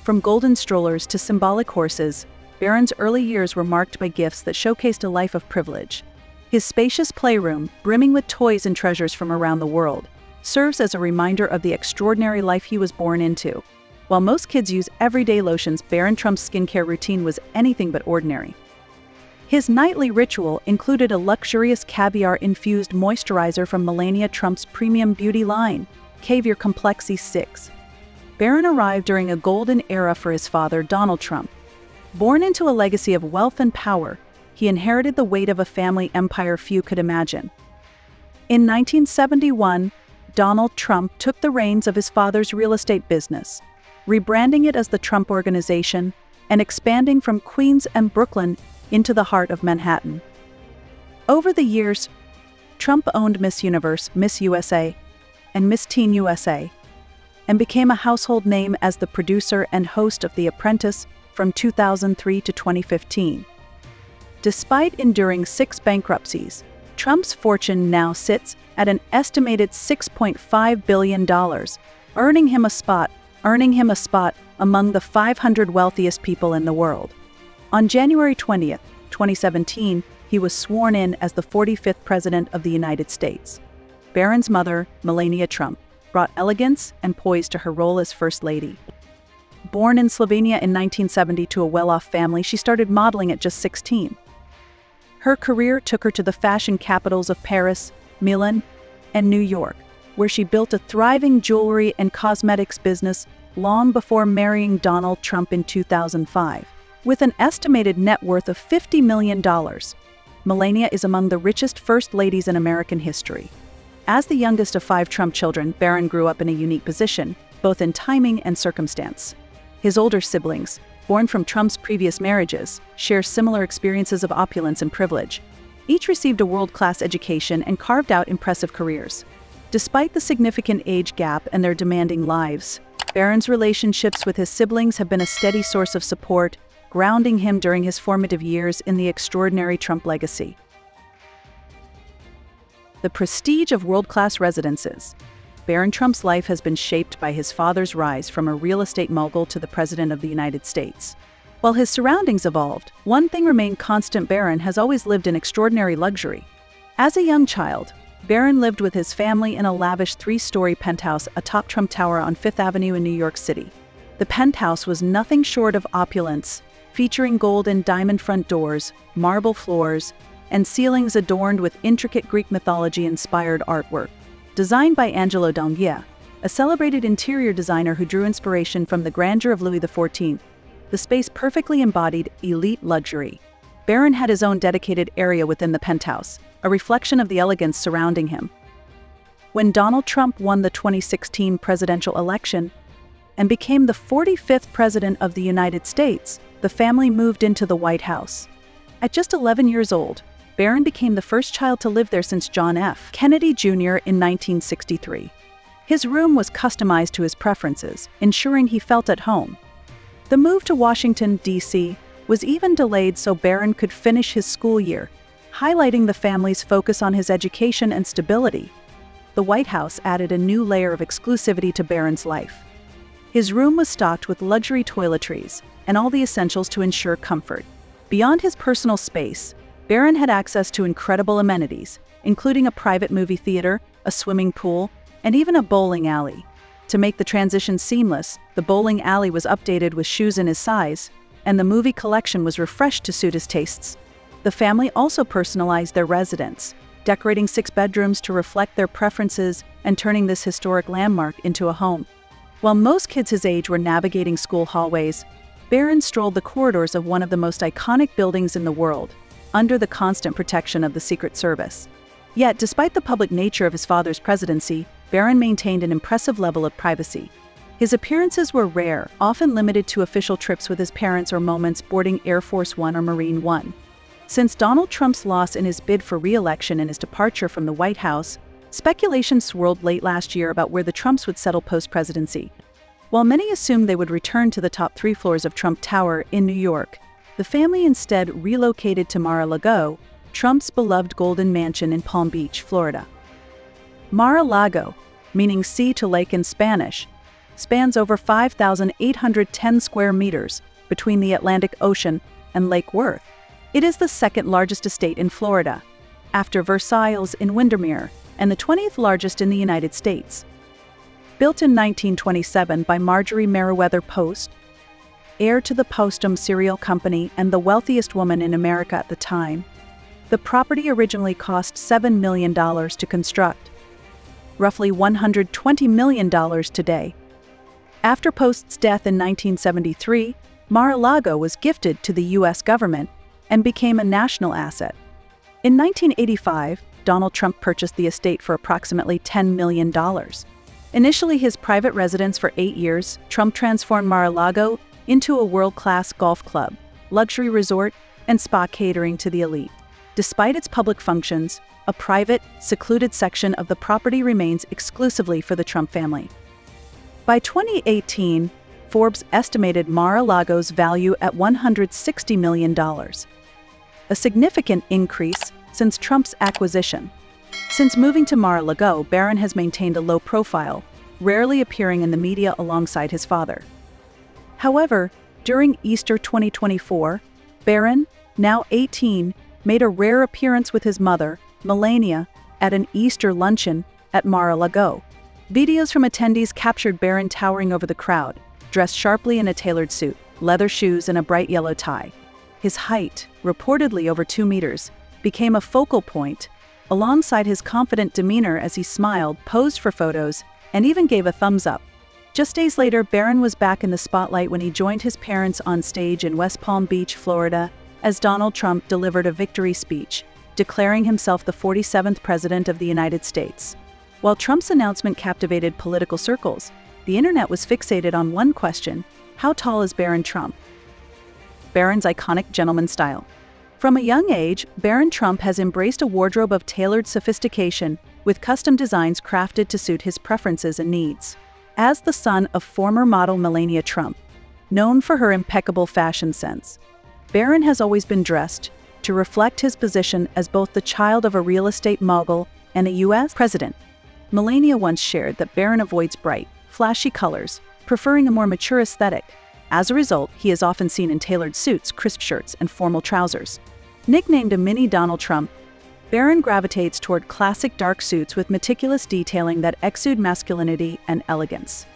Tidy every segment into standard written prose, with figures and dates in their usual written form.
From golden strollers to symbolic horses, Barron's early years were marked by gifts that showcased a life of privilege. His spacious playroom, brimming with toys and treasures from around the world, serves as a reminder of the extraordinary life he was born into. While most kids use everyday lotions, Barron Trump's skincare routine was anything but ordinary. His nightly ritual included a luxurious caviar-infused moisturizer from Melania Trump's premium beauty line, Caviar Complexi 6. Barron arrived during a golden era for his father, Donald Trump. Born into a legacy of wealth and power, he inherited the weight of a family empire few could imagine. In 1971, Donald Trump took the reins of his father's real estate business, rebranding it as the Trump Organization and expanding from Queens and Brooklyn into the heart of Manhattan. Over the years, Trump owned Miss Universe, Miss USA, and Miss Teen USA, and became a household name as the producer and host of The Apprentice from 2003 to 2015. Despite enduring 6 bankruptcies, Trump's fortune now sits at an estimated $6.5 billion, earning him a spot among the 500 wealthiest people in the world. On January 20, 2017, he was sworn in as the 45th President of the United States. Barron's mother, Melania Trump, brought elegance and poise to her role as First Lady. Born in Slovenia in 1970 to a well-off family, she started modeling at just 16. Her career took her to the fashion capitals of Paris, Milan, and New York, where she built a thriving jewelry and cosmetics business long before marrying Donald Trump in 2005. With an estimated net worth of $50 million, Melania is among the richest first ladies in American history. As the youngest of 5 Trump children, Barron grew up in a unique position, both in timing and circumstance. His older siblings, born from Trump's previous marriages, share similar experiences of opulence and privilege. Each received a world-class education and carved out impressive careers. Despite the significant age gap and their demanding lives, Barron's relationships with his siblings have been a steady source of support, grounding him during his formative years in the extraordinary Trump legacy. The prestige of world-class residences. Barron Trump's life has been shaped by his father's rise from a real estate mogul to the President of the United States. While his surroundings evolved, one thing remained constant: Barron has always lived in extraordinary luxury. As a young child, Barron lived with his family in a lavish 3-story penthouse atop Trump Tower on Fifth Avenue in New York City. The penthouse was nothing short of opulence, featuring gold and diamond front doors, marble floors, and ceilings adorned with intricate Greek mythology-inspired artwork. Designed by Angelo D'Onghiè, a celebrated interior designer who drew inspiration from the grandeur of Louis XIV, the space perfectly embodied elite luxury. Barron had his own dedicated area within the penthouse, a reflection of the elegance surrounding him. When Donald Trump won the 2016 presidential election and became the 45th President of the United States, the family moved into the White House. At just 11 years old, Barron became the first child to live there since John F. Kennedy Jr. in 1963. His room was customized to his preferences, ensuring he felt at home. The move to Washington, D.C. was even delayed so Barron could finish his school year, highlighting the family's focus on his education and stability. The White House added a new layer of exclusivity to Barron's life. His room was stocked with luxury toiletries and all the essentials to ensure comfort. Beyond his personal space, Barron had access to incredible amenities, including a private movie theater, a swimming pool, and even a bowling alley. To make the transition seamless, the bowling alley was updated with shoes in his size, and the movie collection was refreshed to suit his tastes. The family also personalized their residence, decorating 6 bedrooms to reflect their preferences and turning this historic landmark into a home. While most kids his age were navigating school hallways, Barron strolled the corridors of one of the most iconic buildings in the world, under the constant protection of the Secret Service. Yet, despite the public nature of his father's presidency, Barron maintained an impressive level of privacy. His appearances were rare, often limited to official trips with his parents or moments boarding Air Force One or Marine One. Since Donald Trump's loss in his bid for re-election and his departure from the White House, speculation swirled late last year about where the Trumps would settle post-presidency. While many assumed they would return to the top 3 floors of Trump Tower in New York, the family instead relocated to Mar-a-Lago, Trump's beloved Golden Mansion in Palm Beach, Florida. Mar-a-Lago, meaning sea to lake in Spanish, spans over 5,810 square meters between the Atlantic Ocean and Lake Worth. It is the second largest estate in Florida, after Versailles in Windermere, and the 20th largest in the United States. Built in 1927 by Marjorie Meriwether Post, heir to the Postum cereal company and the wealthiest woman in America at the time, the property originally cost $7 million to construct, roughly $120 million today. After Post's death in 1973, Mar-a-Lago was gifted to the U.S. government and became a national asset. In 1985, Donald Trump purchased the estate for approximately $10 million. Initially his private residence for 8 years, Trump transformed Mar-a-Lago into a world-class golf club, luxury resort, and spa catering to the elite. Despite its public functions, a private, secluded section of the property remains exclusively for the Trump family. By 2018, Forbes estimated Mar-a-Lago's value at $160 million, a significant increase since Trump's acquisition. Since moving to Mar-a-Lago, Barron has maintained a low profile, rarely appearing in the media alongside his father. However, during Easter 2024, Barron, now 18, made a rare appearance with his mother, Melania, at an Easter luncheon at Mar-a-Lago. Videos from attendees captured Barron towering over the crowd, dressed sharply in a tailored suit, leather shoes, and a bright yellow tie. His height, reportedly over 2 meters, became a focal point, alongside his confident demeanor as he smiled, posed for photos, and even gave a thumbs up. Just days later, Barron was back in the spotlight when he joined his parents on stage in West Palm Beach, Florida, as Donald Trump delivered a victory speech, declaring himself the 47th President of the United States. While Trump's announcement captivated political circles, the internet was fixated on one question: how tall is Barron Trump? Barron's iconic gentleman style. From a young age, Barron Trump has embraced a wardrobe of tailored sophistication, with custom designs crafted to suit his preferences and needs. As the son of former model Melania Trump, known for her impeccable fashion sense, Barron has always been dressed to reflect his position as both the child of a real estate mogul and a U.S. president. Melania once shared that Barron avoids bright, flashy colors, preferring a more mature aesthetic. As a result, he is often seen in tailored suits, crisp shirts, and formal trousers. Nicknamed a mini Donald Trump, Barron gravitates toward classic dark suits with meticulous detailing that exude masculinity and elegance.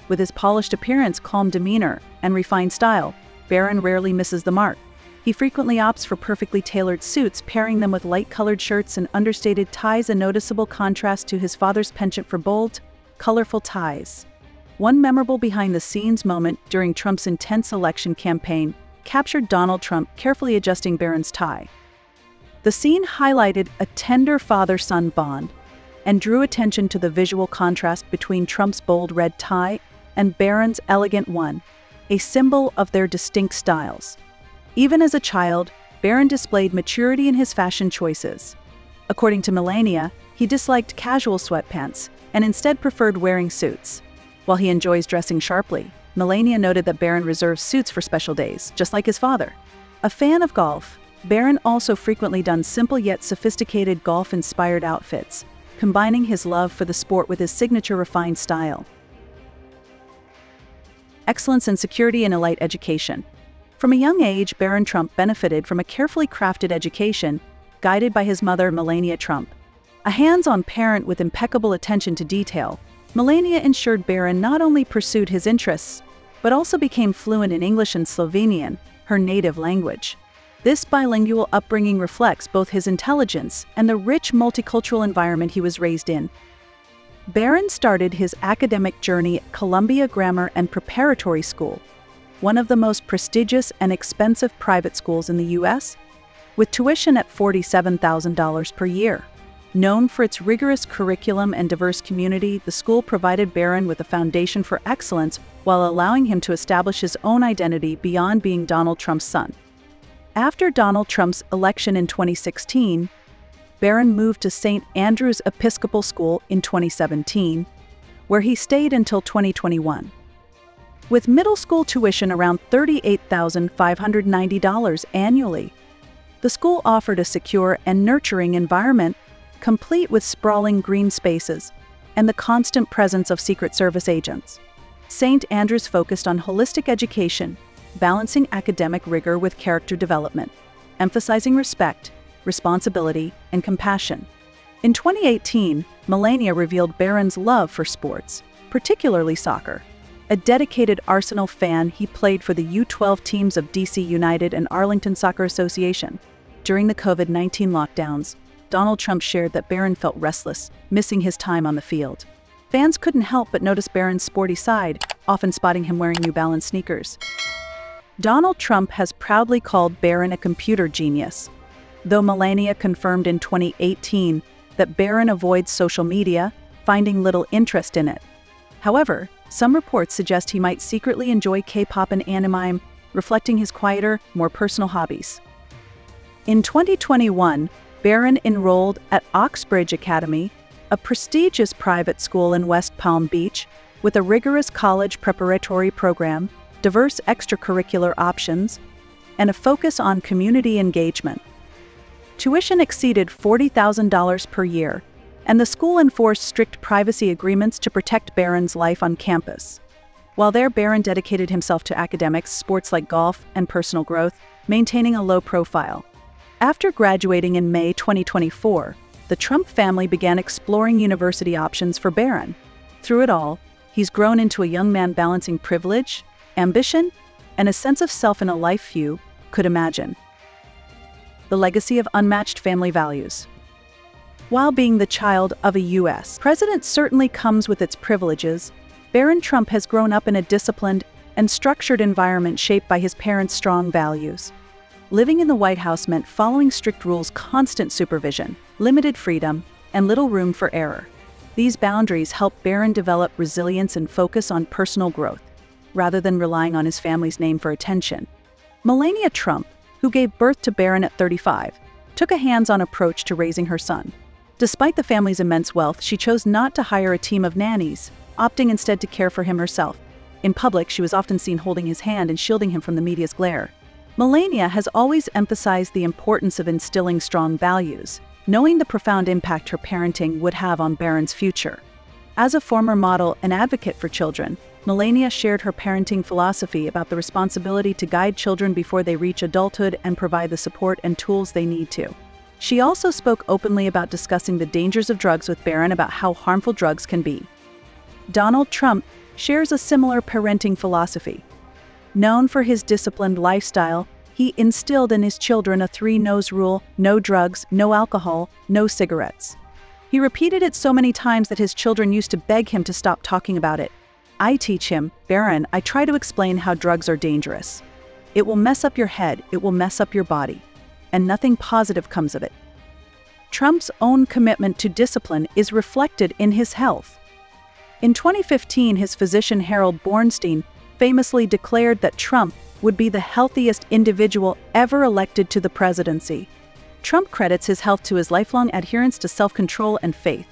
With his polished appearance, calm demeanor, and refined style, Barron rarely misses the mark. He frequently opts for perfectly tailored suits, pairing them with light-colored shirts and understated ties, a noticeable contrast to his father's penchant for bold, colorful ties. One memorable behind-the-scenes moment during Trump's intense election campaign captured Donald Trump carefully adjusting Barron's tie. The scene highlighted a tender father-son bond and drew attention to the visual contrast between Trump's bold red tie and Barron's elegant one, a symbol of their distinct styles. Even as a child, Barron displayed maturity in his fashion choices. According to Melania, he disliked casual sweatpants and instead preferred wearing suits. While he enjoys dressing sharply, Melania noted that Barron reserves suits for special days, just like his father. A fan of golf, Barron also frequently donned simple yet sophisticated golf-inspired outfits, combining his love for the sport with his signature refined style. Excellence and security in elite education. From a young age, Barron Trump benefited from a carefully crafted education, guided by his mother, Melania Trump. A hands-on parent with impeccable attention to detail, Melania ensured Barron not only pursued his interests, but also became fluent in English and Slovenian, her native language. This bilingual upbringing reflects both his intelligence and the rich multicultural environment he was raised in. Barron started his academic journey at Columbia Grammar and Preparatory School, one of the most prestigious and expensive private schools in the U.S., with tuition at $47,000 per year. Known for its rigorous curriculum and diverse community, the school provided Barron with a foundation for excellence while allowing him to establish his own identity beyond being Donald Trump's son. After Donald Trump's election in 2016, Barron moved to St. Andrew's Episcopal School in 2017, where he stayed until 2021. With middle school tuition around $38,590 annually, the school offered a secure and nurturing environment, complete with sprawling green spaces and the constant presence of Secret Service agents. St. Andrews focused on holistic education, balancing academic rigor with character development, emphasizing respect, responsibility, and compassion. In 2018, Melania revealed Barron's love for sports, particularly soccer. A dedicated Arsenal fan, he played for the U12 teams of DC United and Arlington Soccer Association. During the COVID-19 lockdowns, Donald Trump shared that Barron felt restless, missing his time on the field. Fans couldn't help but notice Barron's sporty side, often spotting him wearing New Balance sneakers. Donald Trump has proudly called Barron a computer genius, though Melania confirmed in 2018 that Barron avoids social media, finding little interest in it. However, some reports suggest he might secretly enjoy K-pop and anime, reflecting his quieter, more personal hobbies. In 2021, Barron enrolled at Oxbridge Academy, a prestigious private school in West Palm Beach, with a rigorous college preparatory program, diverse extracurricular options, and a focus on community engagement. Tuition exceeded $40,000 per year, and the school enforced strict privacy agreements to protect Barron's life on campus. While there, Barron dedicated himself to academics, sports like golf, and personal growth, maintaining a low profile. After graduating in May 2024, the Trump family began exploring university options for Barron. Through it all, he's grown into a young man balancing privilege, ambition, and a sense of self in a life few could imagine. The legacy of unmatched family values. While being the child of a U.S. president certainly comes with its privileges, Barron Trump has grown up in a disciplined and structured environment shaped by his parents' strong values. Living in the White House meant following strict rules, constant supervision, limited freedom, and little room for error. These boundaries helped Barron develop resilience and focus on personal growth, rather than relying on his family's name for attention. Melania Trump, who gave birth to Barron at 35, took a hands-on approach to raising her son. Despite the family's immense wealth, she chose not to hire a team of nannies, opting instead to care for him herself. In public, she was often seen holding his hand and shielding him from the media's glare. Melania has always emphasized the importance of instilling strong values, knowing the profound impact her parenting would have on Barron's future. As a former model and advocate for children, Melania shared her parenting philosophy about the responsibility to guide children before they reach adulthood and provide the support and tools they need to. She also spoke openly about discussing the dangers of drugs with Barron, about how harmful drugs can be. Donald Trump shares a similar parenting philosophy. Known for his disciplined lifestyle, he instilled in his children a 3-no's rule: no drugs, no alcohol, no cigarettes. He repeated it so many times that his children used to beg him to stop talking about it. I teach him, Barron, I try to explain how drugs are dangerous. It will mess up your head, it will mess up your body, and nothing positive comes of it. Trump's own commitment to discipline is reflected in his health. In 2015, his physician Harold Bornstein famously declared that Trump would be the healthiest individual ever elected to the presidency. Trump credits his health to his lifelong adherence to self-control and faith.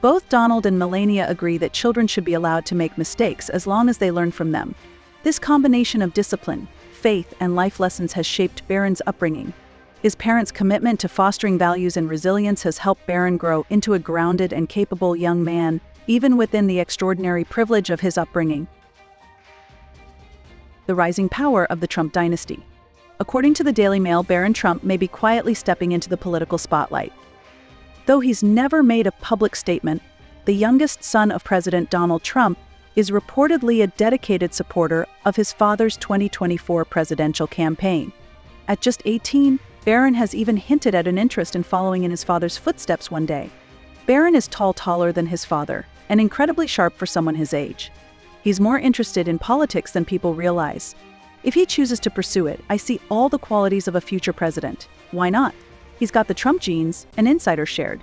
Both Donald and Melania agree that children should be allowed to make mistakes as long as they learn from them. This combination of discipline, faith, and life lessons has shaped Barron's upbringing. His parents' commitment to fostering values and resilience has helped Barron grow into a grounded and capable young man, even within the extraordinary privilege of his upbringing. The rising power of the Trump dynasty. According to the Daily Mail, Barron Trump may be quietly stepping into the political spotlight. Though he's never made a public statement, the youngest son of President Donald Trump is reportedly a dedicated supporter of his father's 2024 presidential campaign. At just 18, Barron has even hinted at an interest in following in his father's footsteps one day. Barron is taller than his father, and incredibly sharp for someone his age. He's more interested in politics than people realize. If he chooses to pursue it, I see all the qualities of a future president. Why not? He's got the Trump genes, an insider shared.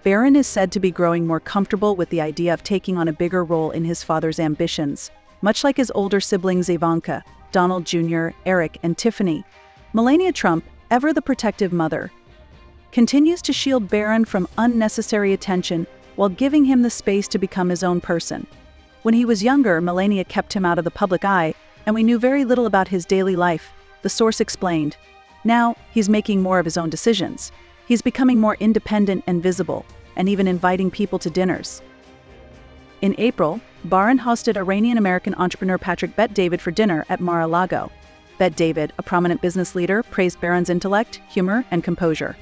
Barron is said to be growing more comfortable with the idea of taking on a bigger role in his father's ambitions, much like his older siblings Ivanka, Donald Jr., Eric, and Tiffany. Melania Trump, ever the protective mother, continues to shield Barron from unnecessary attention while giving him the space to become his own person. When he was younger, Melania kept him out of the public eye, and we knew very little about his daily life, the source explained. Now, he's making more of his own decisions. He's becoming more independent and visible, and even inviting people to dinners. In April, Barron hosted Iranian-American entrepreneur Patrick Bet-David for dinner at Mar-a-Lago. Bet-David, a prominent business leader, praised Barron's intellect, humor, and composure.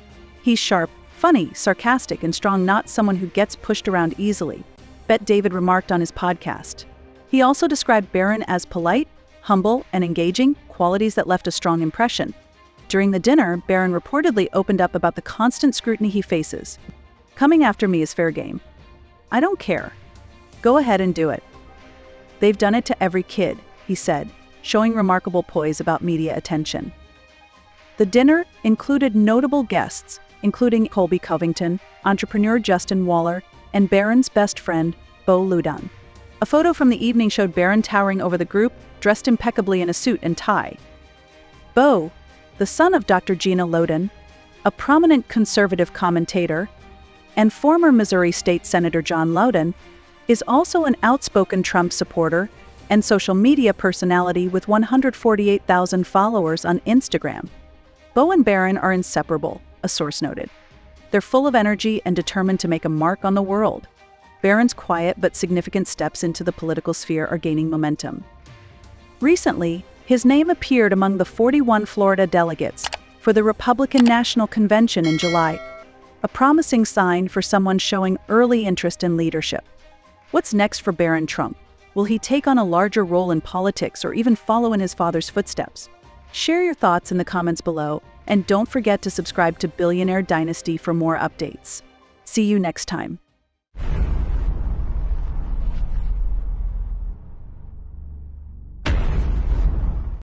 He's sharp, funny, sarcastic, and strong, not someone who gets pushed around easily, Bet-David remarked on his podcast. He also described Barron as polite, humble, and engaging, qualities that left a strong impression. During the dinner, Barron reportedly opened up about the constant scrutiny he faces. "Coming after me is fair game. I don't care. Go ahead and do it. They've done it to every kid," he said, showing remarkable poise about media attention. The dinner included notable guests, including Colby Covington, entrepreneur Justin Waller, and Barron's best friend, Bo Ludon. A photo from the evening showed Barron towering over the group, dressed impeccably in a suit and tie. Bo, the son of Dr. Gina Loden, a prominent conservative commentator, and former Missouri State Senator John Loden, is also an outspoken Trump supporter and social media personality with 148,000 followers on Instagram. Bo and Barron are inseparable, a source noted. They're full of energy and determined to make a mark on the world. Barron's quiet but significant steps into the political sphere are gaining momentum. Recently, his name appeared among the 41 Florida delegates for the Republican National Convention in July, a promising sign for someone showing early interest in leadership. What's next for Barron Trump? Will he take on a larger role in politics or even follow in his father's footsteps? Share your thoughts in the comments below, and don't forget to subscribe to Billionaire Dynasty for more updates. See you next time.